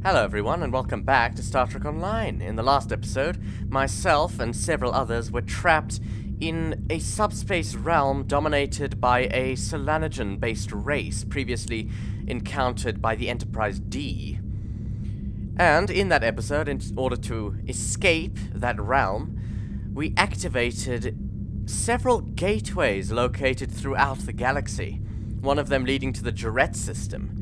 Hello everyone, and welcome back to Star Trek Online. In the last episode, myself and several others were trapped in a subspace realm dominated by a Solanae-based race previously encountered by the Enterprise D. And in that episode, in order to escape that realm, we activated several gateways located throughout the galaxy, one of them leading to the Jouret system.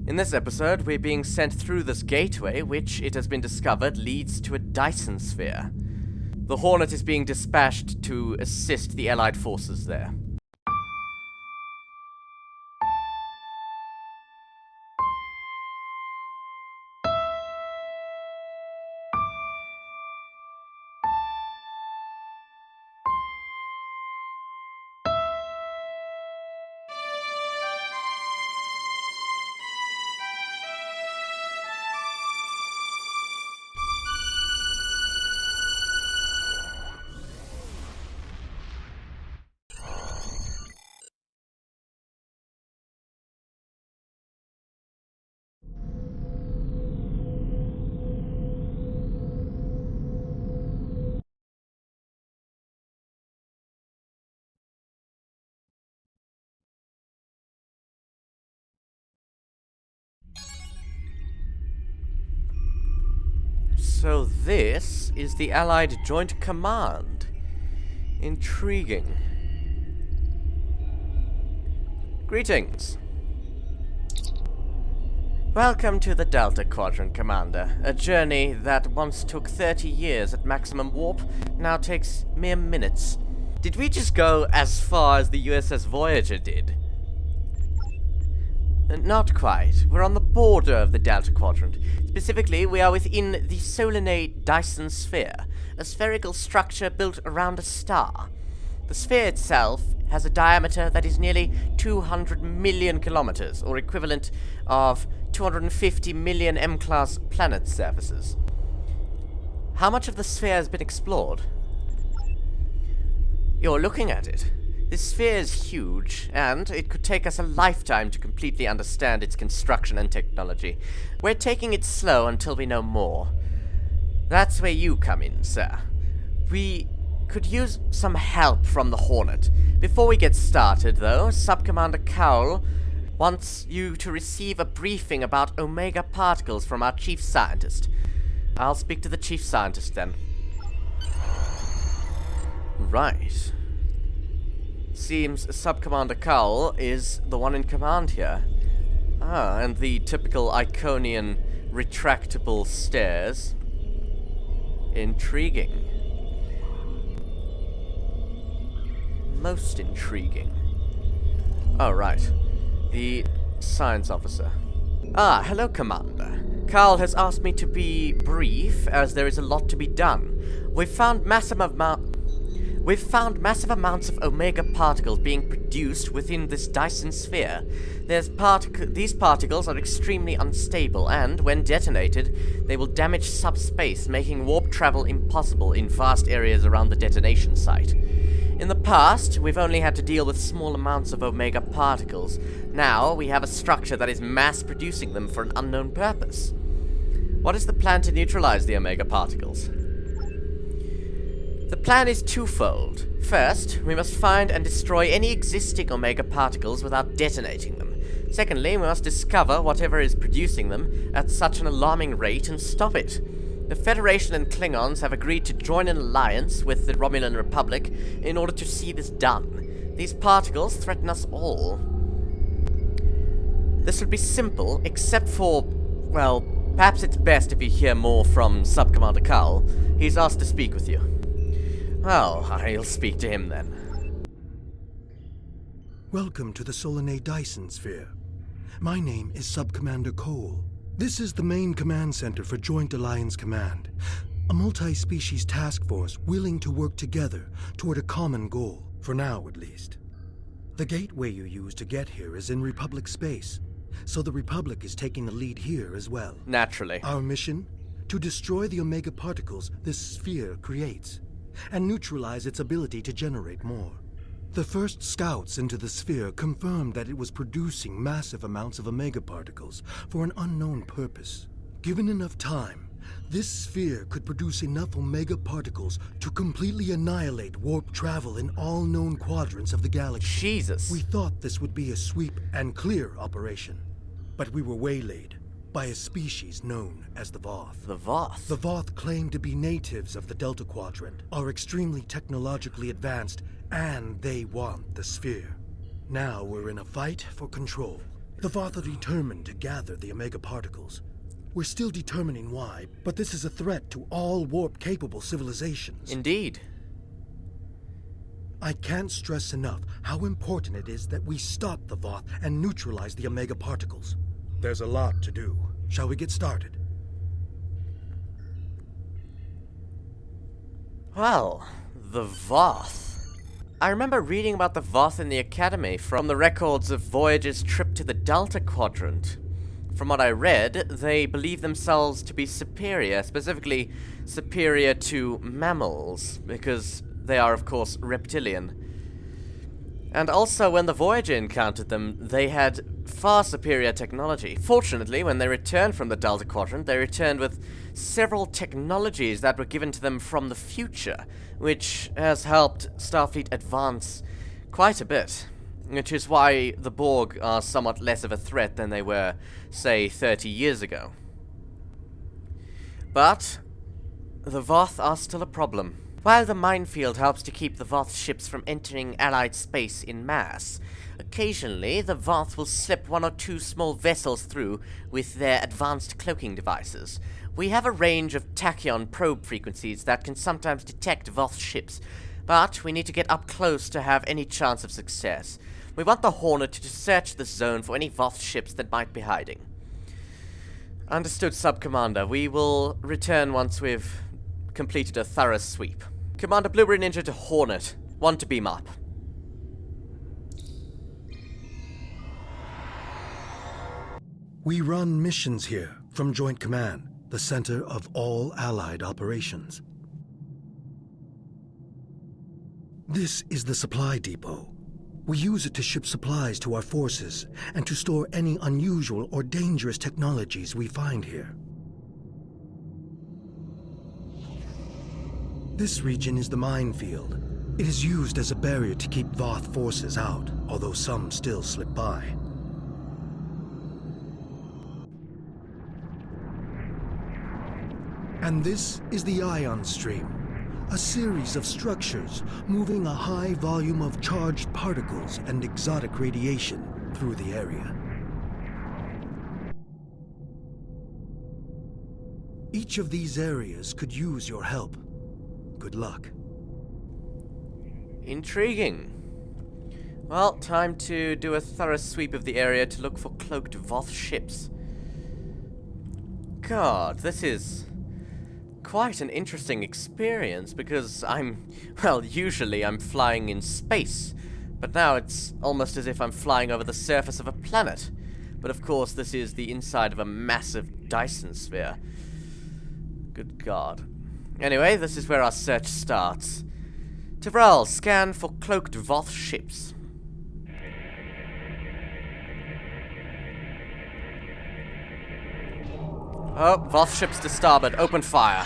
In this episode, we're being sent through this gateway, which, it has been discovered, leads to a Dyson Sphere. The Hornet is being dispatched to assist the Allied forces there. So this is the Allied Joint Command. Intriguing. Greetings. Welcome to the Delta Quadrant, Commander. A journey that once took 30 years at maximum warp now takes mere minutes. Did we just go as far as the USS Voyager did? Not quite. We're on the border of the Delta Quadrant. Specifically, we are within the Solanae Dyson Sphere, a spherical structure built around a star. The sphere itself has a diameter that is nearly 200 million kilometers, or equivalent of 250 million M-class planet surfaces. How much of the sphere has been explored? You're looking at it. This sphere is huge, and it could take us a lifetime to completely understand its construction and technology. We're taking it slow until we know more. That's where you come in, sir. We could use some help from the Hornet. Before we get started, though, Sub-Commander Cowell wants you to receive a briefing about Omega particles from our chief scientist. I'll speak to the chief scientist then. Right. Seems Sub-Commander Cowell is the one in command here. Ah, and the typical Iconian retractable stairs. Intriguing. Most intriguing. Oh, right. The science officer. Ah, hello, Commander. Carl has asked me to be brief, as there is a lot to be done. We've found massive amounts of Omega particles being produced within this Dyson Sphere. These particles are extremely unstable, and, when detonated, they will damage subspace, making warp travel impossible in vast areas around the detonation site. In the past, we've only had to deal with small amounts of Omega particles. Now, we have a structure that is mass-producing them for an unknown purpose. What is the plan to neutralize the Omega particles? The plan is twofold. First, we must find and destroy any existing Omega particles without detonating them. Secondly, we must discover whatever is producing them at such an alarming rate and stop it. The Federation and Klingons have agreed to join an alliance with the Romulan Republic in order to see this done. These particles threaten us all. This would be simple, except for, well, perhaps it's best if you hear more from Sub-Commander Cowell. He's asked to speak with you. Well, I'll speak to him then. Welcome to the Solanae Dyson Sphere. My name is Sub-Commander Cole. This is the main command center for Joint Alliance Command, a multi-species task force willing to work together toward a common goal, for now at least. The gateway you use to get here is in Republic space, so the Republic is taking the lead here as well. Naturally. Our mission? To destroy the Omega particles this sphere creates, and neutralize its ability to generate more. The first scouts into the sphere confirmed that it was producing massive amounts of Omega particles for an unknown purpose. Given enough time, this sphere could produce enough Omega particles to completely annihilate warp travel in all known quadrants of the galaxy. Jesus. We thought this would be a sweep and clear operation, but we were waylaid by a species known as the Voth. The Voth? The Voth claim to be natives of the Delta Quadrant, are extremely technologically advanced, and they want the sphere. Now we're in a fight for control. The Voth are determined to gather the Omega particles. We're still determining why, but this is a threat to all warp-capable civilizations. Indeed. I can't stress enough how important it is that we stop the Voth and neutralize the Omega particles. There's a lot to do. Shall we get started? Well, the Voth. I remember reading about the Voth in the Academy from the records of Voyager's trip to the Delta Quadrant. From what I read, they believe themselves to be superior, specifically superior to mammals, because they are, of course, reptilian. And also, when the Voyager encountered them, they had far superior technology. Fortunately, when they returned from the Delta Quadrant, they returned with several technologies that were given to them from the future, which has helped Starfleet advance quite a bit. Which is why the Borg are somewhat less of a threat than they were, say, 30 years ago. But the Voth are still a problem. While the minefield helps to keep the Voth ships from entering Allied space in mass, occasionally the Voth will slip one or two small vessels through with their advanced cloaking devices. We have a range of tachyon probe frequencies that can sometimes detect Voth ships, but we need to get up close to have any chance of success. We want the Hornet to search this zone for any Voth ships that might be hiding. Understood, Sub-Commander. We will return once we've completed a thorough sweep. Commander Blueberry Ninja to Hornet. One to beam up. We run missions here from Joint Command, the center of all Allied operations. This is the supply depot. We use it to ship supplies to our forces and to store any unusual or dangerous technologies we find here. This region is the minefield. It is used as a barrier to keep Voth forces out, although some still slip by. And this is the ion stream, a series of structures moving a high volume of charged particles and exotic radiation through the area. Each of these areas could use your help. Good luck. Intriguing. Well, time to do a thorough sweep of the area to look for cloaked Voth ships. God, this is quite an interesting experience, because usually I'm flying in space, but now it's almost as if I'm flying over the surface of a planet. But of course, this is the inside of a massive Dyson Sphere. Good God. Anyway, this is where our search starts. Tyrell, scan for cloaked Voth ships. Oh, Voth ships to starboard. Open fire.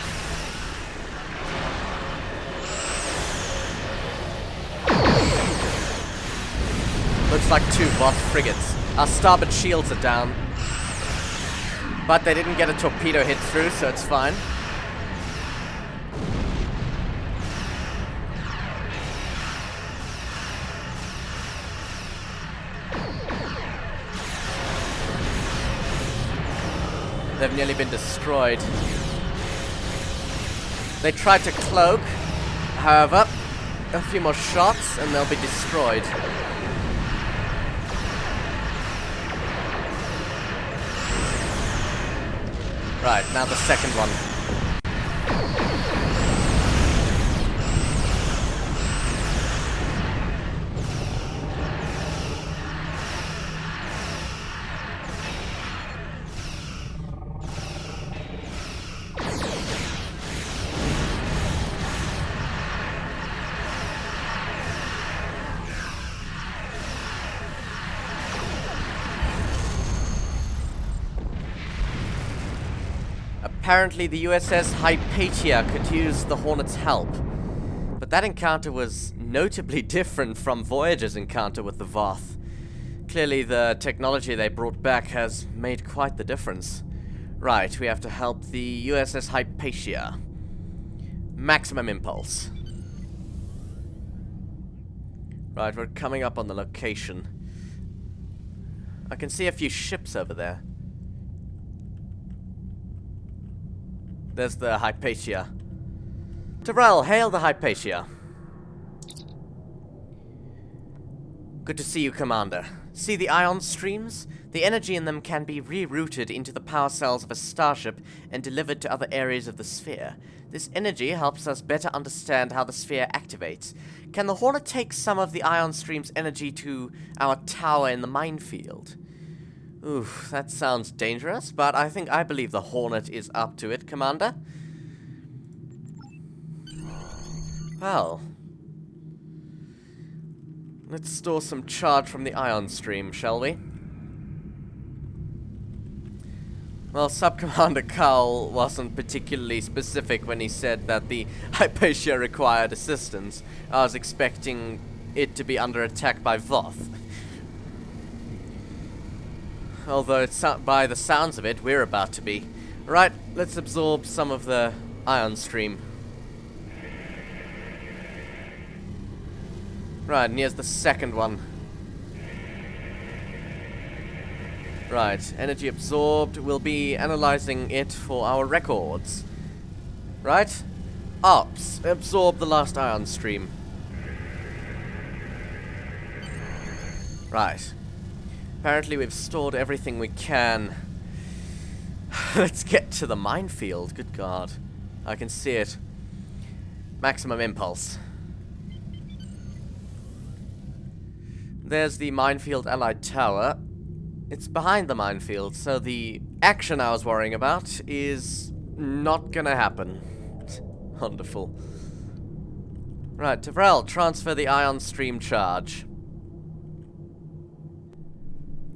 Looks like two Voth frigates. Our starboard shields are down. But they didn't get a torpedo hit through, so it's fine. They've nearly been destroyed. They tried to cloak, however, a few more shots and they'll be destroyed. Right, now the second one. Apparently the USS Hypatia could use the Hornet's help. But that encounter was notably different from Voyager's encounter with the Voth. Clearly the technology they brought back has made quite the difference. Right, we have to help the USS Hypatia. Maximum impulse. Right, we're coming up on the location. I can see a few ships over there. There's the Hypatia. Terrell, hail the Hypatia. Good to see you, Commander. See the ion streams? The energy in them can be rerouted into the power cells of a starship and delivered to other areas of the sphere. This energy helps us better understand how the sphere activates. Can the Hornet take some of the ion stream's energy to our tower in the minefield? Oof, that sounds dangerous, but I believe the Hornet is up to it, Commander. Well, let's store some charge from the ion stream, shall we? Well, Sub-Commander Cowell wasn't particularly specific when he said that the Hypatia required assistance. I was expecting it to be under attack by Voth. Although, by the sounds of it, we're about to be. Right, let's absorb some of the ion stream. Right, and here's the second one. Right, energy absorbed. We'll be analyzing it for our records. Right? Ops, absorb the last ion stream. Right. Apparently we've stored everything we can. Let's get to the minefield. Good God. I can see it. Maximum impulse. There's the minefield allied tower. It's behind the minefield, so the action I was worrying about is not gonna happen. Wonderful. Right, Terrell, transfer the ion stream charge.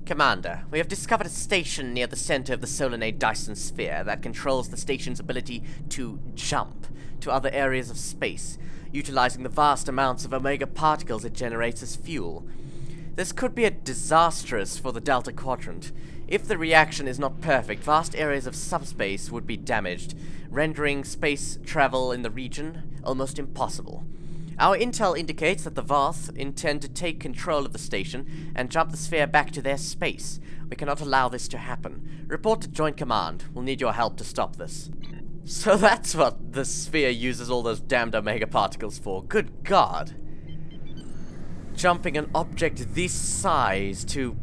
Commander, we have discovered a station near the center of the Solanae Dyson Sphere that controls the station's ability to jump to other areas of space, utilizing the vast amounts of omega particles it generates as fuel. This could be disastrous for the Delta Quadrant. If the reaction is not perfect, vast areas of subspace would be damaged, rendering space travel in the region almost impossible. Our intel indicates that the Voth intend to take control of the station and jump the sphere back to their space. We cannot allow this to happen. Report to Joint Command. We'll need your help to stop this. So that's what the sphere uses all those damned omega particles for. Good God. Jumping an object this size to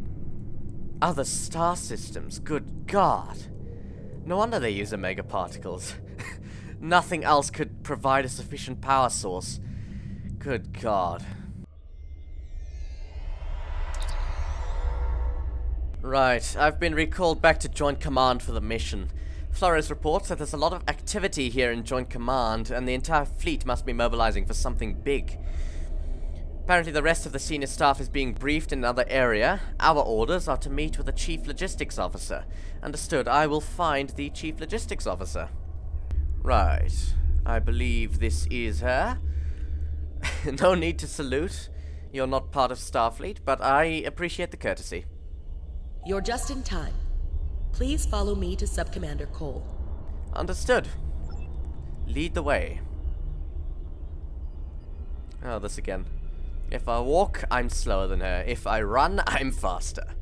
other star systems. Good God. No wonder they use omega particles. Nothing else could provide a sufficient power source. Good God. Right, I've been recalled back to Joint Command for the mission. Flores reports that there's a lot of activity here in Joint Command, and the entire fleet must be mobilizing for something big. Apparently the rest of the senior staff is being briefed in another area. Our orders are to meet with the Chief Logistics Officer. Understood, I will find the Chief Logistics Officer. Right, I believe this is her. No need to salute. You're not part of Starfleet, but I appreciate the courtesy. You're just in time. Please follow me to Sub-Commander Cole. Understood. Lead the way. Oh, this again. If I walk, I'm slower than her. If I run, I'm faster.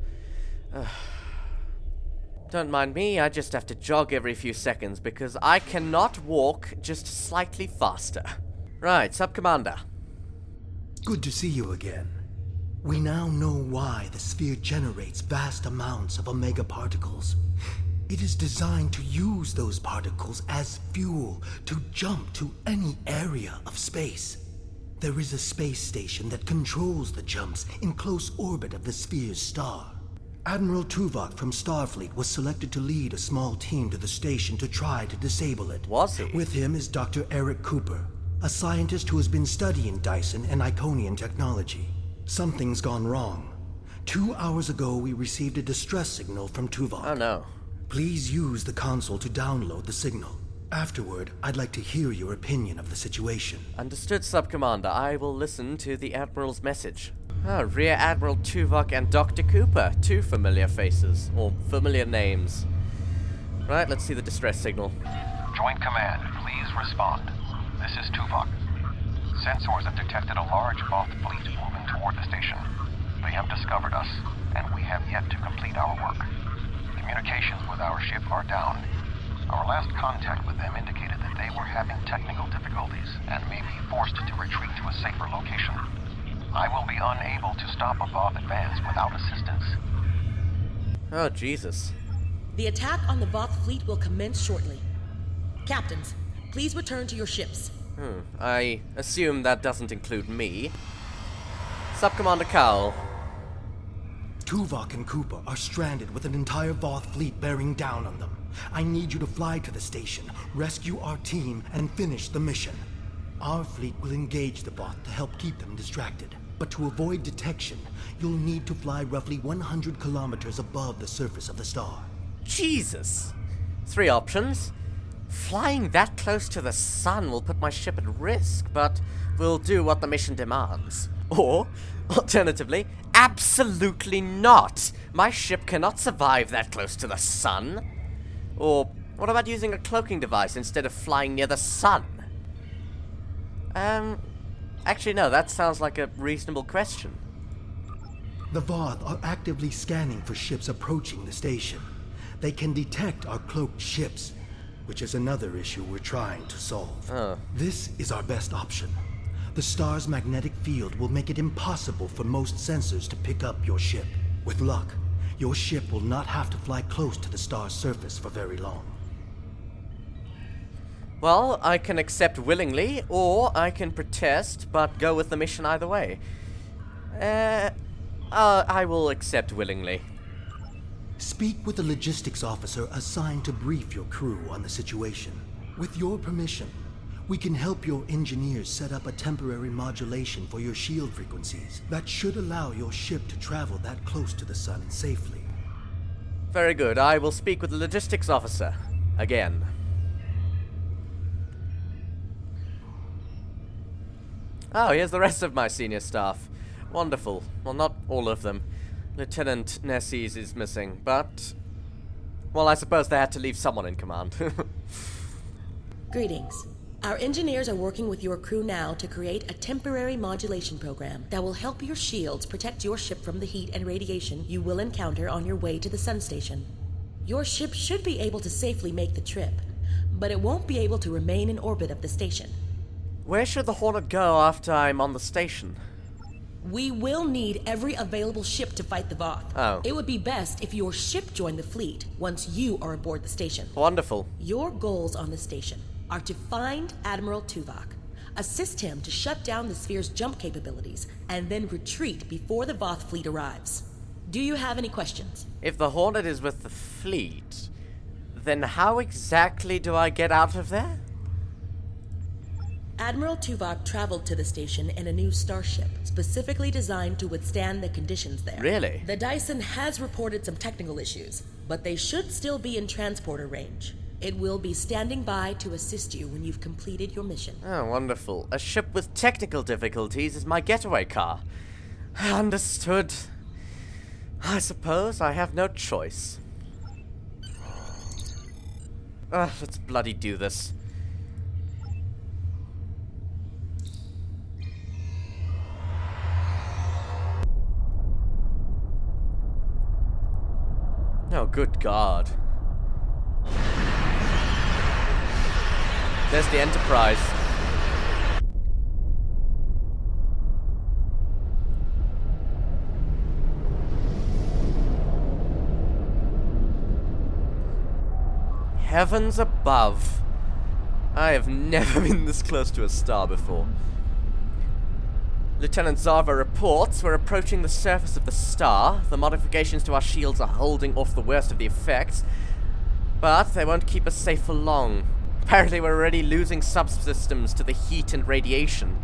Don't mind me, I just have to jog every few seconds because I cannot walk just slightly faster. Right, Sub-Commander. Good to see you again. We now know why the sphere generates vast amounts of omega particles. It is designed to use those particles as fuel to jump to any area of space. There is a space station that controls the jumps in close orbit of the sphere's star. Admiral Tuvok from Starfleet was selected to lead a small team to the station to try to disable it. Was he? With him is Dr. Eric Cooper, a scientist who has been studying Dyson and Iconian technology. Something's gone wrong. 2 hours ago, we received a distress signal from Tuvok. Oh no. Please use the console to download the signal. Afterward, I'd like to hear your opinion of the situation. Understood, Sub-Commander. I will listen to the Admiral's message. Ah, Rear Admiral Tuvok and Dr. Cooper. Two familiar faces, or familiar names. Right, let's see the distress signal. Joint Command, please respond. This is Tuvok. Sensors have detected a large Voth fleet moving toward the station. They have discovered us, and we have yet to complete our work. Communications with our ship are down. Our last contact with them indicated that they were having technical difficulties and may be forced to retreat to a safer location. I will be unable to stop a Voth advance without assistance. Oh, Jesus. The attack on the Voth fleet will commence shortly. Captains, please return to your ships. I assume that doesn't include me. Sub-Commander Cowell. Tuvok and Cooper are stranded with an entire Voth fleet bearing down on them. I need you to fly to the station, rescue our team, and finish the mission. Our fleet will engage the Voth to help keep them distracted. But to avoid detection, you'll need to fly roughly 100 kilometers above the surface of the star. Jesus. 3 options. Flying that close to the sun will put my ship at risk, but will do what the mission demands. Or, alternatively, absolutely not. My ship cannot survive that close to the sun. Or, what about using a cloaking device instead of flying near the sun? Actually no, that sounds like a reasonable question. The Voth are actively scanning for ships approaching the station. They can detect our cloaked ships, which is another issue we're trying to solve. This is our best option. The star's magnetic field will make it impossible for most sensors to pick up your ship. With luck, your ship will not have to fly close to the star's surface for very long. Well, I can accept willingly, or I can protest, but go with the mission either way. I will accept willingly. Speak with the logistics officer assigned to brief your crew on the situation. With your permission, we can help your engineers set up a temporary modulation for your shield frequencies that should allow your ship to travel that close to the sun safely. Very good. I will speak with the logistics officer. Again. Oh, here's the rest of my senior staff. Wonderful. Well, not all of them. Lieutenant Nesses is missing, but... well, I suppose they had to leave someone in command. Greetings. Our engineers are working with your crew now to create a temporary modulation program that will help your shields protect your ship from the heat and radiation you will encounter on your way to the sun station. Your ship should be able to safely make the trip, but it won't be able to remain in orbit of the station. Where should the Hornet go after I'm on the station? We will need every available ship to fight the Voth. Oh. It would be best if your ship joined the fleet once you are aboard the station. Wonderful. Your goals on the station are to find Admiral Tuvok, assist him to shut down the sphere's jump capabilities, and then retreat before the Voth fleet arrives. Do you have any questions? If the Hornet is with the fleet, then how exactly do I get out of there? Admiral Tuvok traveled to the station in a new starship, specifically designed to withstand the conditions there. Really? The Dyson has reported some technical issues, but they should still be in transporter range. It will be standing by to assist you when you've completed your mission. Oh, wonderful. A ship with technical difficulties is my getaway car. Understood. I suppose I have no choice. Let's bloody do this. Oh, good God. There's the Enterprise. Heavens above. I have never been this close to a star before. Lieutenant Zarva reports we're approaching the surface of the star. The modifications to our shields are holding off the worst of the effects, but they won't keep us safe for long. Apparently we're already losing subsystems to the heat and radiation.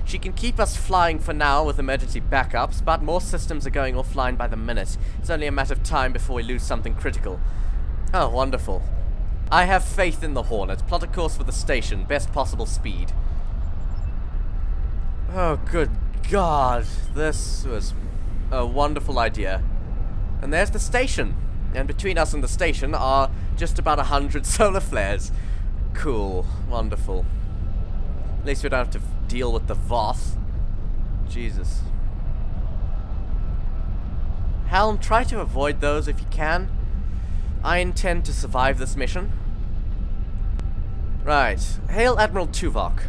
She can keep us flying for now with emergency backups, but more systems are going offline by the minute. It's only a matter of time before we lose something critical. Oh, wonderful. I have faith in the Hornet. Plot a course for the station. Best possible speed. Oh, good God. This was a wonderful idea. And there's the station. And between us and the station are just about 100 solar flares. Cool. Wonderful. At least we don't have to deal with the Voth. Jesus. Helm, try to avoid those if you can. I intend to survive this mission. Right. Hail Admiral Tuvok.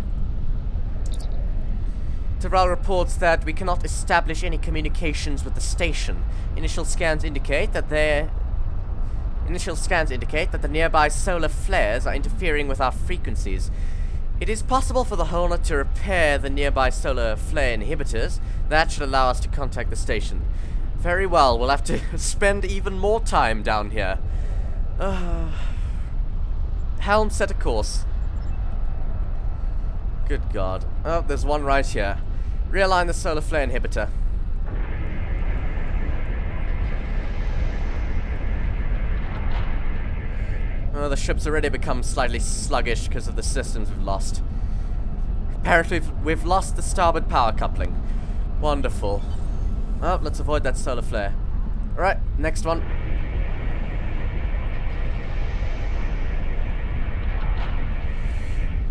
Tyrell reports that we cannot establish any communications with the station. Initial scans indicate that the nearby solar flares are interfering with our frequencies. It is possible for the Hornet to repair the nearby solar flare inhibitors. That should allow us to contact the station. Very well, we'll have to spend even more time down here. Helm, set a course. Good God. Oh, there's one right here. Realign the solar flare inhibitor. Oh, the ship's already become slightly sluggish because of the systems we've lost. Apparently, we've lost the starboard power coupling. Wonderful. Oh, let's avoid that solar flare. Alright, next one.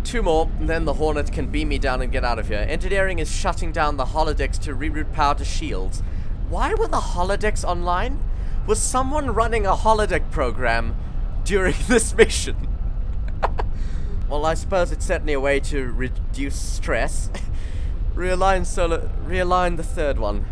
Two more, and then the Hornet can beam me down and get out of here. Engineering is shutting down the holodecks to reroute power to shields. Why were the holodecks online? Was someone running a holodeck program during this mission? Well, I suppose it's certainly a way to reduce stress. Realign the third one.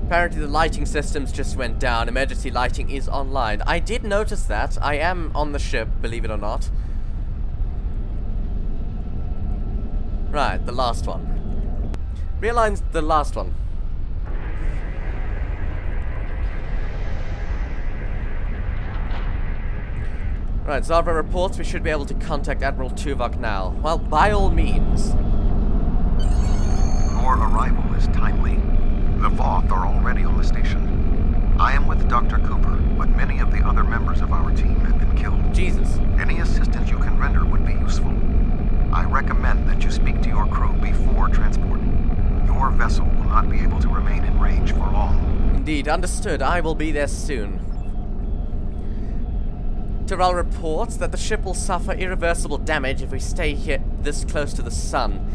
Apparently the lighting systems just went down. Emergency lighting is online. I did notice that. I am on the ship, believe it or not. Right, the last one. Realign the last one. Right, Zarva reports we should be able to contact Admiral Tuvok now. Well, by all means. Your arrival is timely. The Voth are already on the station. I am with Dr. Cooper, but many of the other members of our team have been killed. Jesus. Any assistance you can render would be useful. I recommend that you speak to your crew before transport. Your vessel will not be able to remain in range for long. Indeed, understood. I will be there soon. Tyrell reports that the ship will suffer irreversible damage if we stay here this close to the sun.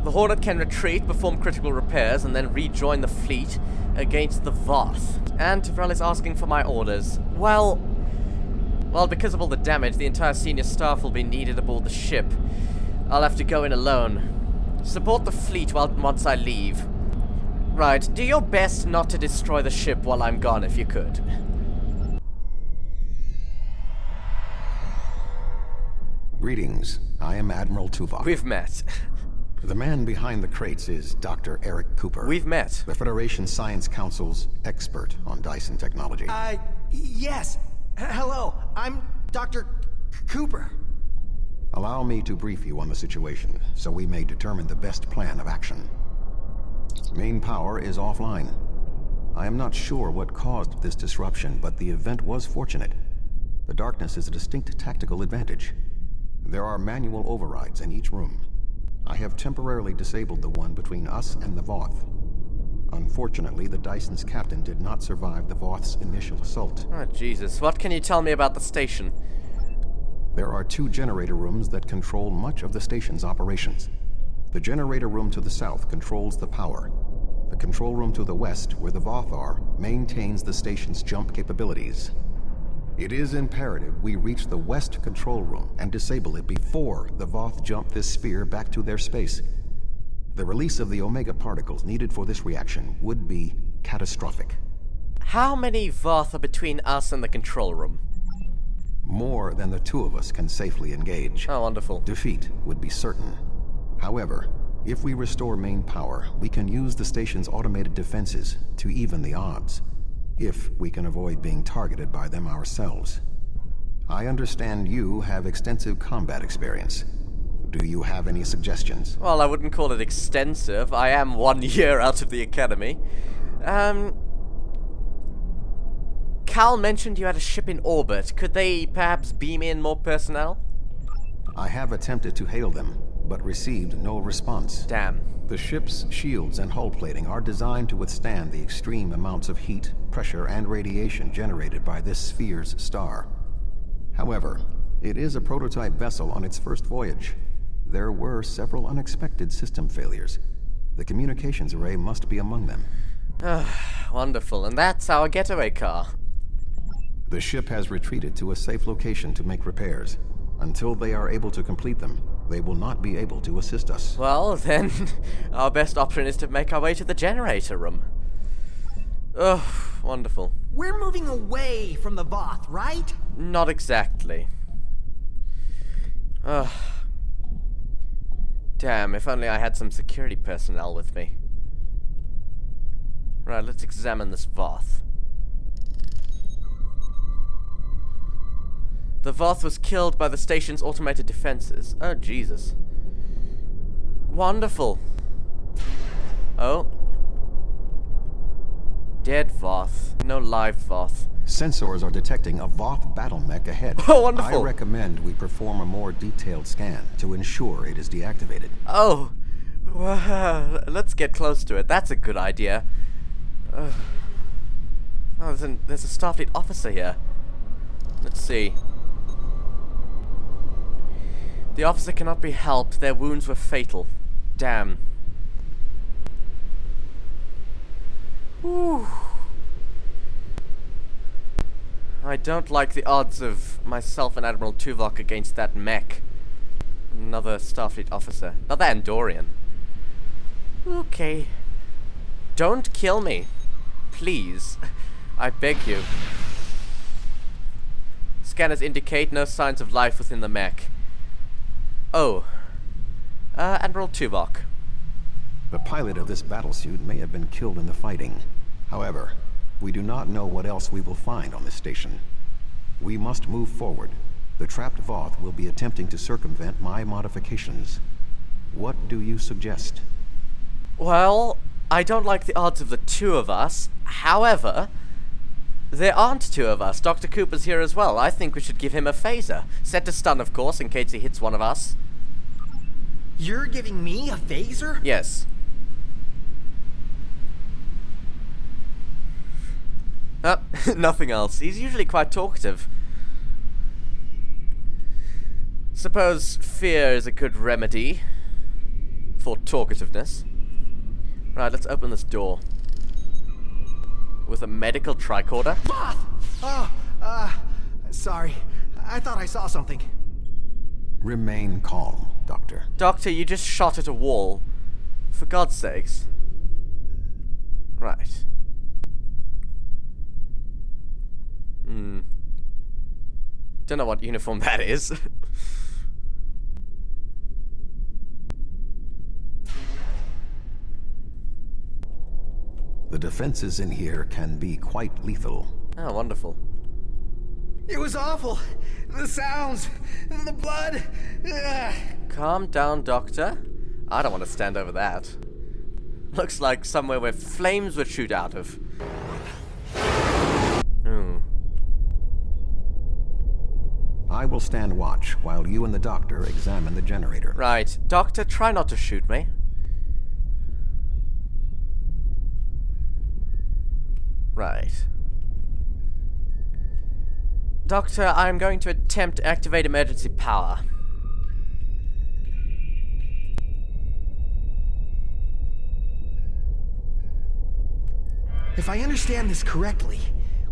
The Hornet can retreat, perform critical repairs, and then rejoin the fleet against the Voth. And Tyrell is asking for my orders. Well, because of all the damage, the entire senior staff will be needed aboard the ship. I'll have to go in alone. Support the fleet once I leave. Right, do your best not to destroy the ship while I'm gone if you could. Greetings. I am Admiral Tuvok. We've met. The man behind the crates is Dr. Eric Cooper. We've met. The Federation Science Council's expert on Dyson technology. Yes. Hello, I'm Dr. Cooper. Allow me to brief you on the situation, so we may determine the best plan of action. Main power is offline. I am not sure what caused this disruption, but the event was fortunate. The darkness is a distinct tactical advantage. There are manual overrides in each room. I have temporarily disabled the one between us and the Voth. Unfortunately, the Dyson's captain did not survive the Voth's initial assault. Oh, Jesus. What can you tell me about the station? There are 2 generator rooms that control much of the station's operations. The generator room to the south controls the power. The control room to the west, where the Voth are, maintains the station's jump capabilities. It is imperative we reach the west control room and disable it before the Voth jump this sphere back to their space. The release of the Omega particles needed for this reaction would be catastrophic. How many Voth are between us and the control room? More than the 2 of us can safely engage. Oh, wonderful. Defeat would be certain. However, if we restore main power, we can use the station's automated defenses to even the odds, if we can avoid being targeted by them ourselves. I understand you have extensive combat experience. Do you have any suggestions? Well, I wouldn't call it extensive. I am 1 year out of the academy. Cal mentioned you had a ship in orbit. Could they perhaps beam in more personnel? I have attempted to hail them, but received no response. Damn. The ship's shields and hull plating are designed to withstand the extreme amounts of heat, pressure, and radiation generated by this sphere's star. However, it is a prototype vessel on its first voyage. There were several unexpected system failures. The communications array must be among them. Wonderful. And that's our getaway car. The ship has retreated to a safe location to make repairs. Until they are able to complete them, they will not be able to assist us. Well, then, our best option is to make our way to the generator room. Ugh, wonderful. We're moving away from the Voth, right? Not exactly. Ugh. Damn, if only I had some security personnel with me. Right, let's examine this Voth. The Voth was killed by the station's automated defenses. Oh, Jesus. Wonderful. Oh. Dead Voth. No live Voth. Sensors are detecting a Voth battle mech ahead. Oh, wonderful. I recommend we perform a more detailed scan to ensure it is deactivated. Oh. Well, let's get close to it. That's a good idea. Oh, there's a Starfleet officer here. Let's see. The officer cannot be helped. Their wounds were fatal. Damn. Whew. I don't like the odds of myself and Admiral Tuvok against that mech. Another Starfleet officer. Another Andorian. Okay. Don't kill me. Please. I beg you. Scanners indicate no signs of life within the mech. Oh. Admiral Tuvok. The pilot of this battlesuit may have been killed in the fighting. However, we do not know what else we will find on this station. We must move forward. The trapped Voth will be attempting to circumvent my modifications. What do you suggest? Well, I don't like the odds of the two of us. However, there aren't two of us. Dr. Cooper's here as well. I think we should give him a phaser. Set to stun, of course, in case he hits one of us. You're giving me a phaser? Yes. Nothing else. He's usually quite talkative. Suppose fear is a good remedy for talkativeness. Right, let's open this door. With a medical tricorder? Voth! Sorry. I thought I saw something. Remain calm, Doctor. Doctor, you just shot at a wall. For God's sakes. Right. Don't know what uniform that is. The defenses in here can be quite lethal. Oh, wonderful. It was awful. The sounds, the blood. Calm down, Doctor. I don't want to stand over that. Looks like somewhere where flames would shoot out of. I will stand watch while you and the doctor examine the generator. Right. Doctor, try not to shoot me. Right. Doctor, I'm going to attempt to activate emergency power. If I understand this correctly,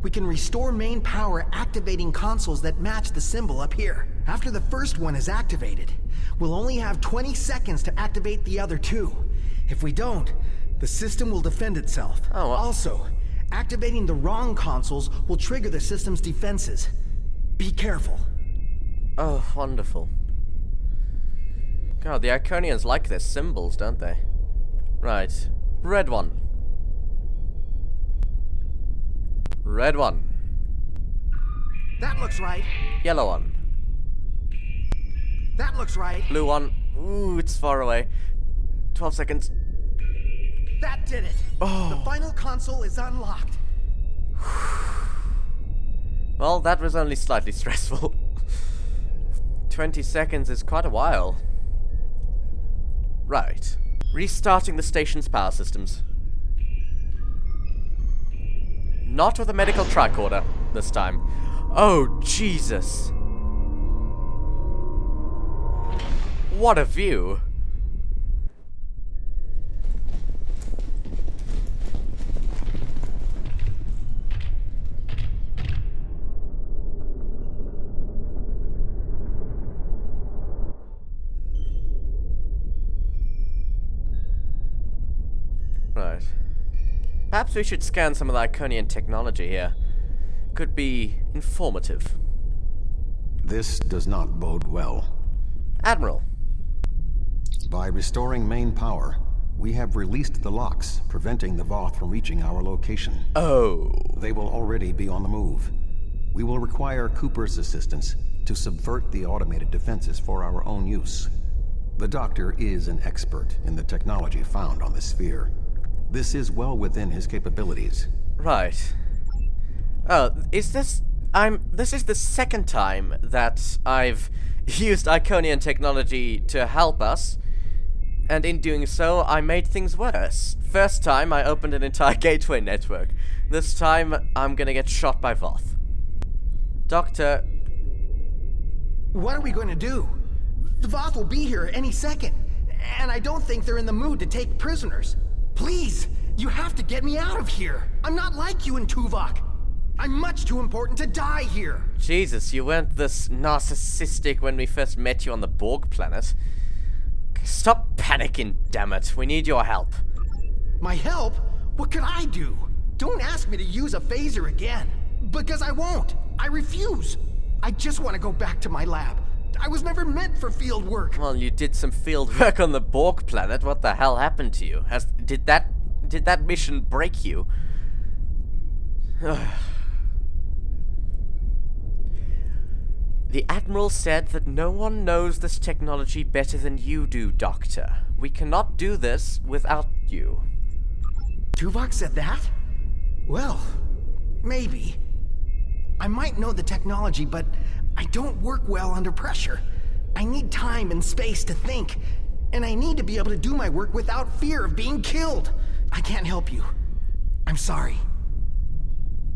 we can restore main power activating consoles that match the symbol up here. After the first one is activated, we'll only have 20 seconds to activate the other two. If we don't, the system will defend itself. Oh, well. Also, activating the wrong consoles will trigger the system's defenses. Be careful. Oh, wonderful. God, the Iconians like their symbols, don't they? Right. Red one. Red one. That looks right. Yellow one. That looks right. Blue one. Ooh, it's far away. 12 seconds. That did it! Oh. The final console is unlocked. Well, that was only slightly stressful. 20 seconds is quite a while. Right. Restarting the station's power systems. Not with a medical tricorder this time. Oh, Jesus. What a view. Right. Perhaps we should scan some of the Iconian technology here. Could be informative. This does not bode well. Admiral. By restoring main power, we have released the locks, preventing the Voth from reaching our location. Oh. They will already be on the move. We will require Cooper's assistance to subvert the automated defenses for our own use. The Doctor is an expert in the technology found on the sphere. This is well within his capabilities. Right. Oh, this is the second time that I've used Iconian technology to help us, and in doing so, I made things worse. First time, I opened an entire gateway network. This time, I'm gonna get shot by Voth. Doctor... What are we going to do? The Voth will be here any second, and I don't think they're in the mood to take prisoners. Please, you have to get me out of here. I'm not like you and Tuvok. I'm much too important to die here. Jesus, you weren't this narcissistic when we first met you on the Borg planet. Stop panicking, damn it. We need your help. My help? What could I do? Don't ask me to use a phaser again. Because I won't. I refuse. I just want to go back to my lab. I was never meant for field work. Well, you did some field work on the Borg planet. What the hell happened to you? Did that mission break you? The Admiral said that no one knows this technology better than you do, Doctor. We cannot do this without you. Tuvok said that? Well, maybe. I might know the technology, but I don't work well under pressure. I need time and space to think, and I need to be able to do my work without fear of being killed. I can't help you. I'm sorry.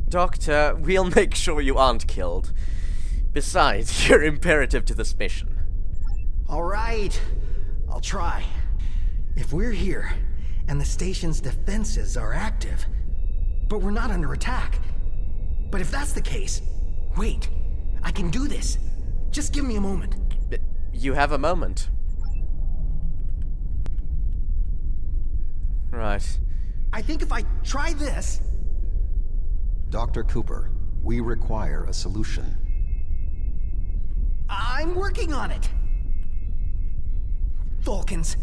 Doctor, we'll make sure you aren't killed. Besides, you're imperative to this mission. All right. I'll try. If we're here, and the station's defenses are active, but we're not under attack. But if that's the case, wait. I can do this. Just give me a moment. You have a moment. Right. I think if I try this... Dr. Cooper, we require a solution. I'm working on it. Vulcans,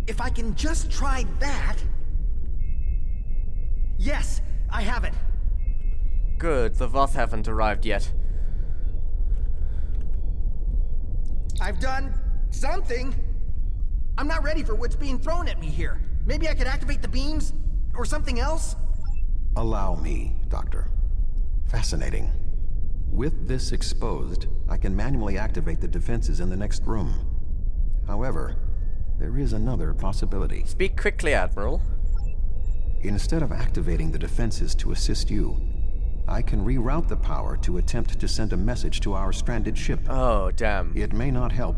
if I can just try that... Yes, I have it. Good, the Voth haven't arrived yet. I've done something. I'm not ready for what's being thrown at me here. Maybe I could activate the beams or something else? Allow me, Doctor. Fascinating. With this exposed, I can manually activate the defenses in the next room. However, there is another possibility. Speak quickly, Admiral. Instead of activating the defenses to assist you, I can reroute the power to attempt to send a message to our stranded ship. Oh, damn. It may not help,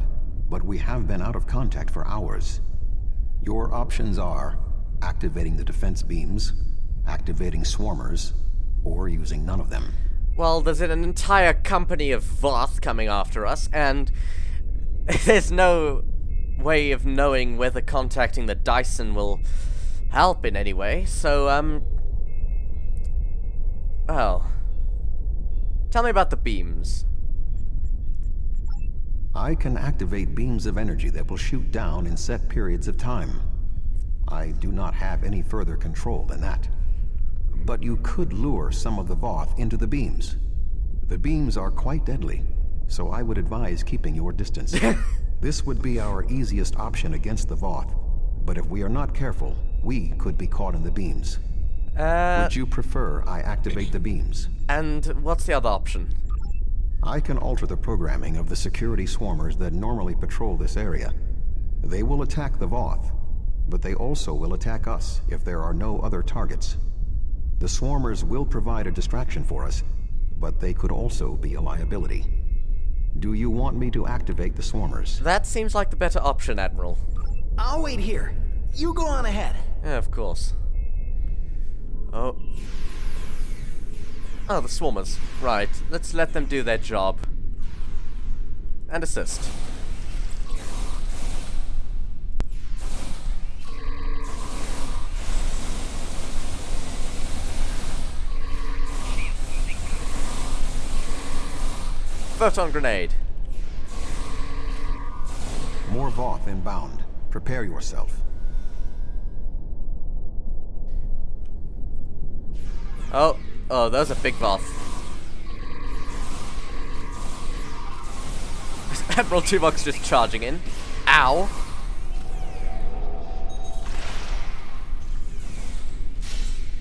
but we have been out of contact for hours. Your options are activating the defense beams, activating swarmers, or using none of them. Well, there's an entire company of Voth coming after us, and there's no way of knowing whether contacting the Dyson will help in any way, so, well, tell me about the beams. I can activate beams of energy that will shoot down in set periods of time. I do not have any further control than that. But you could lure some of the Voth into the beams. The beams are quite deadly, so I would advise keeping your distance. This would be our easiest option against the Voth, but if we are not careful, we could be caught in the beams. Would you prefer I activate the beams? And what's the other option? I can alter the programming of the security swarmers that normally patrol this area. They will attack the Voth, but they also will attack us if there are no other targets. The swarmers will provide a distraction for us, but they could also be a liability. Do you want me to activate the swarmers? That seems like the better option, Admiral. I'll wait here. You go on ahead. Yeah, of course. Oh. Oh, the swarmers. Right, let's let them do their job. And assist. Photon grenade. More Voth inbound. Prepare yourself. Oh, those are big Voth. Admiral Tuvok's just charging in. Ow.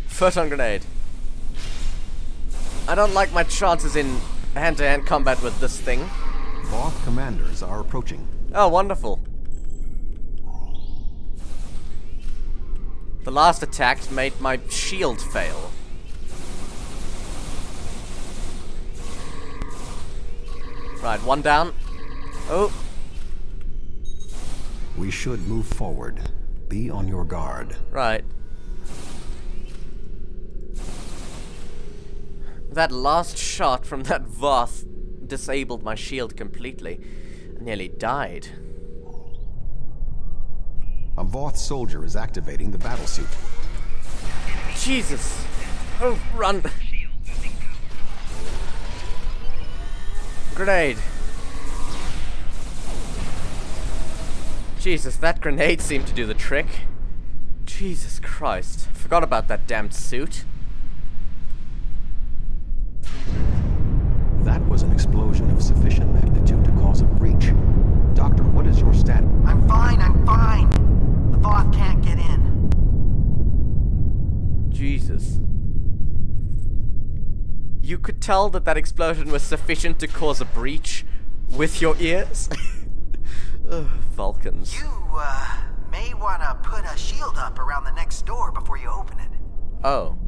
Photon grenade. I don't like my chances in hand-to-hand combat with this thing. Voth commanders are approaching. Oh, wonderful. The last attack made my shield fail. Right, one down. Oh. We should move forward. Be on your guard. Right. That last shot from that Voth disabled my shield completely. I nearly died. A Voth soldier is activating the battlesuit. Jesus. Oh, run. Grenade. Jesus, that grenade seemed to do the trick. Jesus Christ. Forgot about that damned suit. That was an explosion of sufficient magnitude to cause a breach. Doctor, what is your status? I'm fine. The Voth can't get in. Jesus. You could tell that explosion was sufficient to cause a breach with your ears? Ugh, Vulcans. You, may want to put a shield up around the next door before you open it. Oh.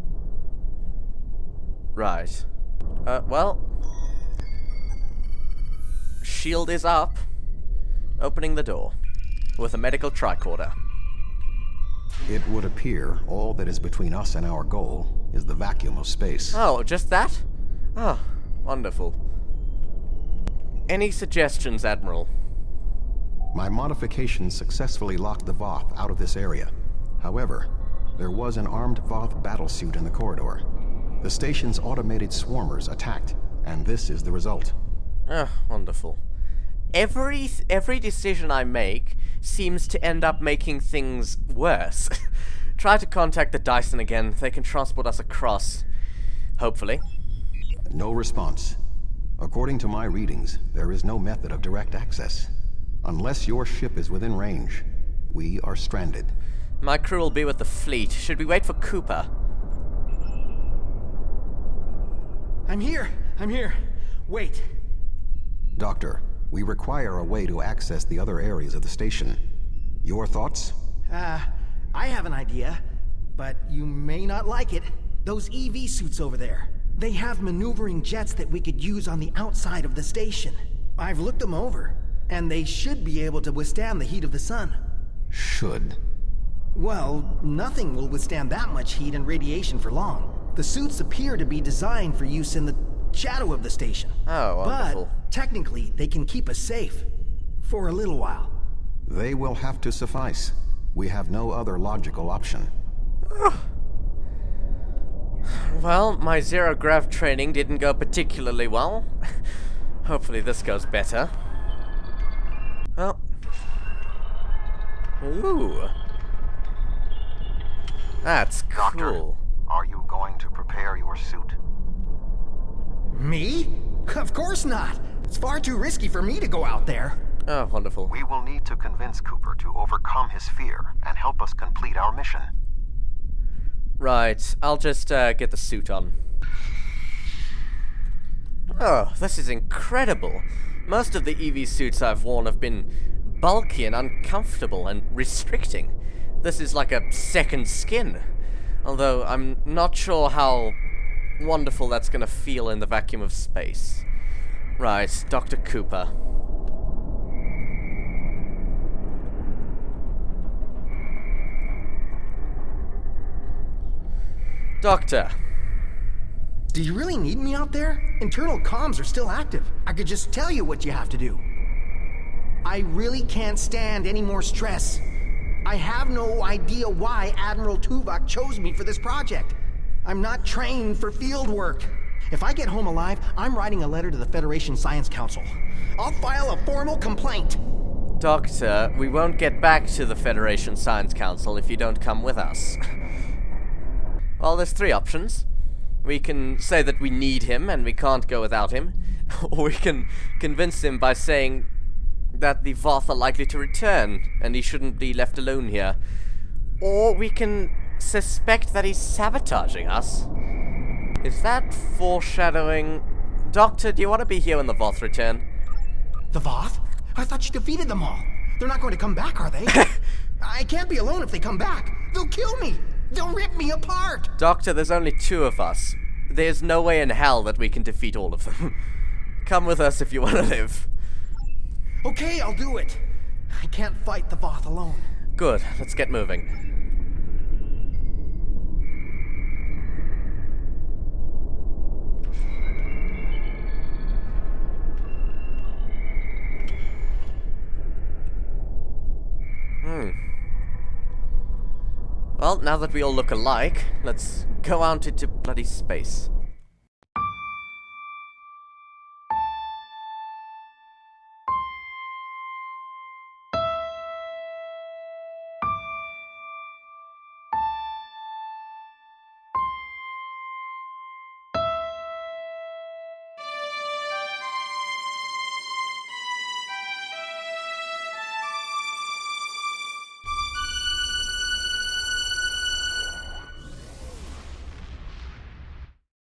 Right. Well. Shield is up. Opening the door. With a medical tricorder. It would appear all that is between us and our goal is the vacuum of space. Oh, just that? Oh, wonderful. Any suggestions, Admiral? My modifications successfully locked the Voth out of this area. However, there was an armed Voth battlesuit in the corridor. The station's automated swarmers attacked, and this is the result. Ah, wonderful. Every decision I make seems to end up making things worse. Try to contact the Dyson again. They can transport us across. Hopefully. No response. According to my readings, there is no method of direct access. Unless your ship is within range, we are stranded. My crew will be with the fleet. Should we wait for Cooper? I'm here. Wait. Doctor, we require a way to access the other areas of the station. Your thoughts? I have an idea, but you may not like it. Those EV suits over there. They have maneuvering jets that we could use on the outside of the station. I've looked them over, and they should be able to withstand the heat of the sun. Should. Well, nothing will withstand that much heat and radiation for long. The suits appear to be designed for use in the shadow of the station. Oh, wonderful. But technically, they can keep us safe. For a little while. They will have to suffice. We have no other logical option. Well, my zero-grav training didn't go particularly well. Hopefully this goes better. Well. Ooh. That's Doctor, cool. are you going to prepare your suit? Me? Of course not. It's far too risky for me to go out there. Oh, wonderful. We will need to convince Cooper to overcome his fear and help us complete our mission. Right, I'll just get the suit on. Oh, this is incredible. Most of the EV suits I've worn have been bulky and uncomfortable and restricting. This is like a second skin. Although I'm not sure how wonderful that's gonna feel in the vacuum of space. Right, Dr. Cooper. Doctor. Do you really need me out there? Internal comms are still active. I could just tell you what you have to do. I really can't stand any more stress. I have no idea why Admiral Tuvok chose me for this project. I'm not trained for field work. If I get home alive, I'm writing a letter to the Federation Science Council. I'll file a formal complaint. Doctor, we won't get back to the Federation Science Council if you don't come with us. Well, there's three options. We can say that we need him and we can't go without him. Or we can convince him by saying that the Voth are likely to return and he shouldn't be left alone here. Or we can suspect that he's sabotaging us. Is that foreshadowing? Doctor, do you want to be here when the Voth return? The Voth? I thought you defeated them all. They're not going to come back, are they? I can't be alone if they come back. They'll kill me. They'll rip me apart! Doctor, there's only two of us. There's no way in hell that we can defeat all of them. Come with us if you want to live. Okay, I'll do it. I can't fight the Voth alone. Good, let's get moving. Well, now that we all look alike, let's go out into bloody space.